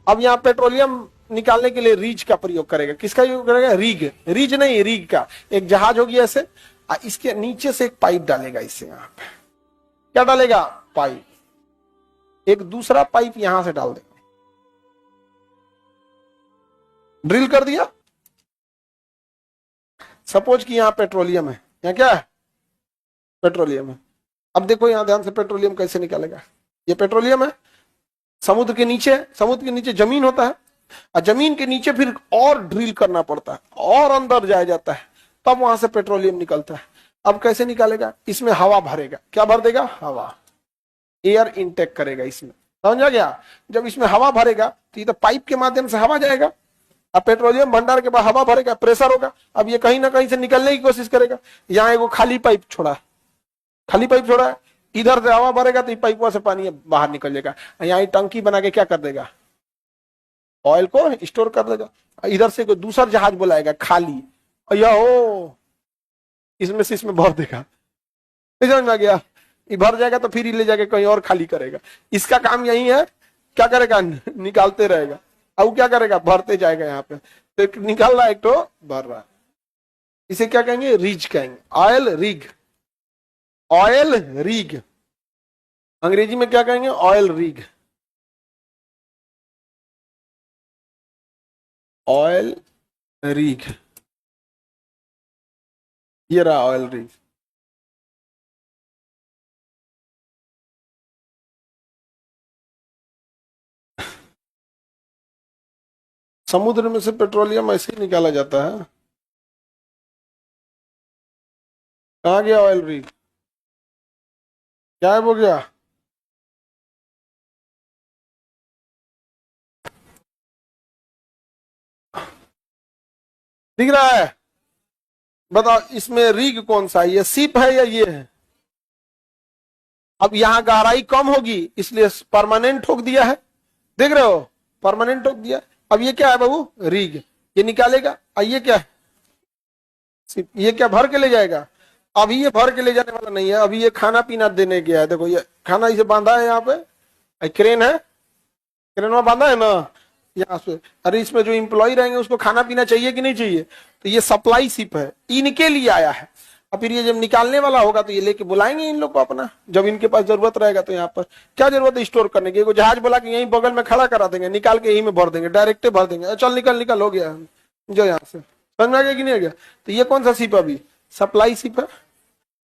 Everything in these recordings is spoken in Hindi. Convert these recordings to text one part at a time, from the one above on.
अब यहाँ पेट्रोलियम निकालने के लिए रीज का प्रयोग करेगा। किसका यूज करेगा? रीग। रीज नहीं, रीग का। एक जहाज होगी ऐसे, इसके नीचे से एक पाइप डालेगा इससे। यहाँ पे क्या डालेगा? पाइप। एक दूसरा पाइप यहां से डाल देगा, ड्रिल कर दिया। सपोज कि यहां पेट्रोलियम है, यहां क्या है? पेट्रोलियम है। अब देखो यहां ध्यान से, पेट्रोलियम कैसे निकालेगा? ये पेट्रोलियम है, समुद्र के नीचे जमीन होता है, और जमीन के नीचे फिर और ड्रिल करना पड़ता है, और अंदर जाया जाता है, तब वहां से पेट्रोलियम निकलता है। अब कैसे निकालेगा? इसमें हवा भरेगा। क्या भर देगा? हवा। एयर इनटेक करेगा इसमें। समझ आ गया? जब इसमें हवा भरेगा तो ये तो पाइप के माध्यम से हवा जाएगा, अब पेट्रोलियम भंडार के बाद हवा भरेगा, प्रेशर होगा। अब ये कहीं ना कहीं से निकलने की कोशिश करेगा। यहाँ एगो खाली पाइप छोड़ा है, इधर से हवा भरेगा तो पाइप से पानी बाहर निकल जाएगा। यहाँ टंकी बना के क्या कर देगा? ऑयल को स्टोर कर देगा। इधर से कोई दूसरा जहाज बुलाएगा खाली, हो इसमें से इसमें भर देगा। समझ में आ गया? ये भर जाएगा तो फिर ले जाके कहीं और खाली करेगा। इसका काम यही है, क्या करेगा? निकालते रहेगा। अब क्या करेगा? भरते जाएगा। यहाँ पे तो एक निकाल रहा है, एक तो भर रहा है। इसे क्या कहेंगे? रीज कहेंगे। Oil rig. ऑयल रिग अंग्रेजी में क्या कहेंगे? Oil rig. ऑयल रिग, ये रहा ऑयल रिग। समुद्र में से पेट्रोलियम ऐसे ही निकाला जाता है। कहाँ गया ऑयल रिग? क्या हो गया? दिख रहा है? बताओ इसमें रिग कौन सा है? ये शिप है या ये है? अब यहां गहराई कम होगी इसलिए परमानेंट ठोक दिया है। देख रहे हो? परमानेंट ठोक दिया। अब ये क्या है बाबू? रिग। ये निकालेगा। और ये क्या है? शिप। ये क्या भर के ले जाएगा? अभी ये भर के ले जाने वाला नहीं है, अभी ये खाना पीना देने गया है। देखो ये खाना इसे बांधा है, यहाँ पे क्रेन है, क्रेन में बांधा है ना यहाँ से। अरे इसमें जो एम्प्लॉय रहेंगे उसको खाना पीना चाहिए कि नहीं चाहिए? तो ये सप्लाई शिप है, इनके लिए आया है। और फिर ये जब निकालने वाला होगा तो ये लेके बुलाएंगे इन लोग को अपना, जब इनके पास जरूरत रहेगा। तो यहाँ पर क्या जरूरत है स्टोर करने की? जहाज बुला के यहीं बगल में खड़ा करा देंगे, निकाल के यहीं में भर देंगे, डायरेक्ट भर देंगे। चल निकल निकल, हो गया जो यहाँ से। समझ में आ गया कि नहीं आ गया? तो ये कौन सा शिप अभी? सप्लाई शिप है।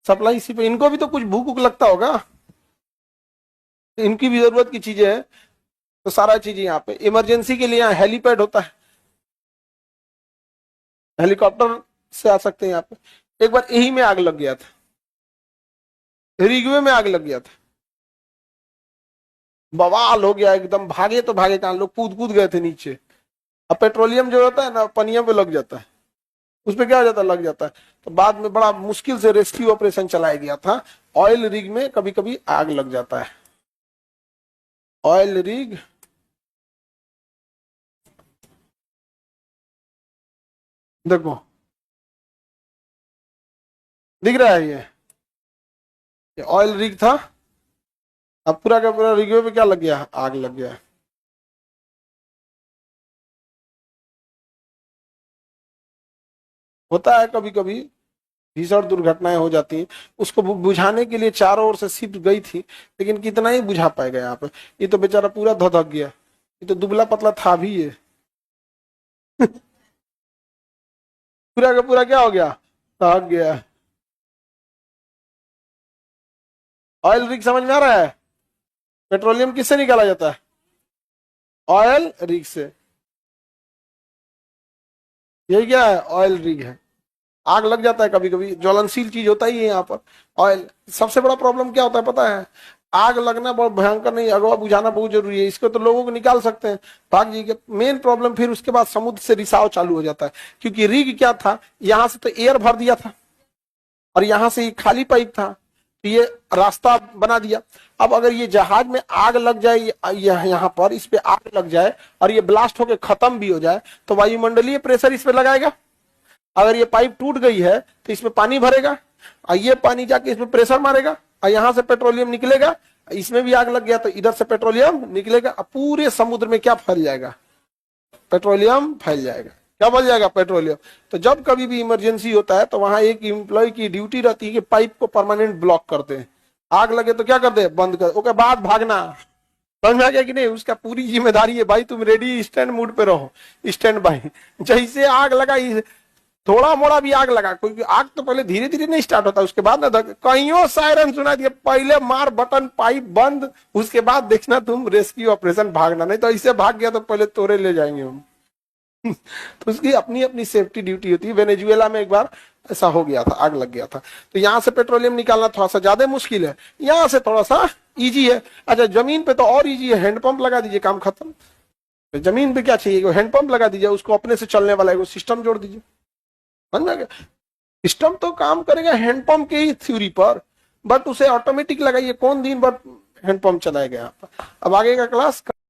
Supply ship. इनको भी तो कुछ भूख भूख लगता होगा, इनकी भी जरूरत की चीजें हैं। तो सारा चीज यहाँ पे इमरजेंसी के लिए यहाँ हेलीपैड होता है, हेलीकॉप्टर से आ सकते हैं यहाँ पे। एक बार यही में आग लग गया था, रिगवे में आग लग गया था, बवाल हो गया एकदम। भागे तो भागे कहां, लोग कूद कूद गए थे नीचे। अब पेट्रोलियम जो होता है ना, पनिया पे लग जाता है, उसमें क्या हो जाता है? लग जाता है। तो बाद में बड़ा मुश्किल से रेस्क्यू ऑपरेशन चलाया गया था। ऑयल रिग में कभी कभी आग लग जाता है। ऑयल रिग देखो, दिख रहा है? ये ऑयल रिग था। अब पूरा का पूरा रिगवे पे क्या लग गया? आग लग गया। होता है कभी कभी, भीषण दुर्घटनाएं हो जाती हैं। उसको बुझाने के लिए चारों ओर से शिप गई थी, लेकिन कितना ही बुझा पाएगा यहाँ पे? ये तो बेचारा पूरा धधक गया। ये तो दुबला पतला था भी ये। पूरा का पूरा क्या हो गया? दहक गया। ऑयल रिग समझ में आ रहा है? पेट्रोलियम किससे निकाला जाता है? ऑयल रिग से। यही क्या है? ऑयल रिग है। आग लग जाता है कभी कभी, ज्वलनशील चीज होता ही है यहाँ पर ऑयल। सबसे बड़ा प्रॉब्लम क्या होता है पता है? आग लगना बहुत भयंकर नहीं, अगवा बुझाना बहुत जरूरी है। इसको तो लोगों को निकाल सकते हैं, भाग जी के। मेन प्रॉब्लम फिर उसके बाद समुद्र से रिसाव चालू हो जाता है, क्योंकि रिग क्या था? यहाँ से तो एयर भर दिया था, और यहाँ से खाली पाइप था, तो ये रास्ता बना दिया। अब अगर ये जहाज में आग लग जाए, यहाँ पर इस पे आग लग जाए और ये ब्लास्ट होकर खत्म भी हो जाए, तो वायुमंडलीय प्रेशर इस पे लगाएगा। अगर ये पाइप टूट गई है तो इसमें पानी भरेगा, और ये पानी जाके इसमें प्रेशर मारेगा, और यहाँ से पेट्रोलियम निकलेगा, इसमें भी आग लग गया तो इधर से पेट्रोलियम निकलेगा, अब पूरे समुद्र में क्या फैल जाएगा, पेट्रोलियम फैल जाएगा। क्या फैल जाएगा, पेट्रोलियम। तो जब कभी भी इमरजेंसी होता है तो वहां एक एम्प्लॉय की ड्यूटी रहती है कि पाइप को परमानेंट ब्लॉक करते हैं, आग लगे तो क्या करते हैं, बंद कर, उसके बाद भागना। समझ में आ गया कि नहीं, उसका पूरी जिम्मेदारी है, भाई तुम रेडी स्टैंड मूड पे रहो, स्टैंड बाई। जैसे आग लगा, थोड़ा मोड़ा भी आग लगा, कोई आग तो पहले धीरे धीरे नहीं स्टार्ट होता, उसके बाद ना कईयों सायरन सुना दिया, पहले मार बटन, पाइप बंद, उसके बाद देखना तुम रेस्क्यू ऑपरेशन, भागना। नहीं तो ऐसे भाग गया तो पहले तोरे ले जाएंगे हम। तो उसकी अपनी अपनी सेफ्टी ड्यूटी होती है। वेनेजुएला में एक बार ऐसा हो गया था, आग लग गया था। तो यहां से पेट्रोलियम निकालना थोड़ा सा ज्यादा मुश्किल है, यहां से थोड़ा सा इजी है। अच्छा, जमीन पे तो और इजी है, हैंडपंप लगा दीजिए, काम खत्म। तो जमीन पे क्या चाहिए, हैंडपंप लगा दीजिए, उसको अपने से चलने वाला एक सिस्टम जोड़ दीजिए, समझ में आ गया। सिस्टम तो काम करेगा हैंडपंप के ही थ्योरी पर, बट उसे ऑटोमेटिक लगाइए, कौन दिन भर हैंडपंप चलाएगा। अब आगे का क्लास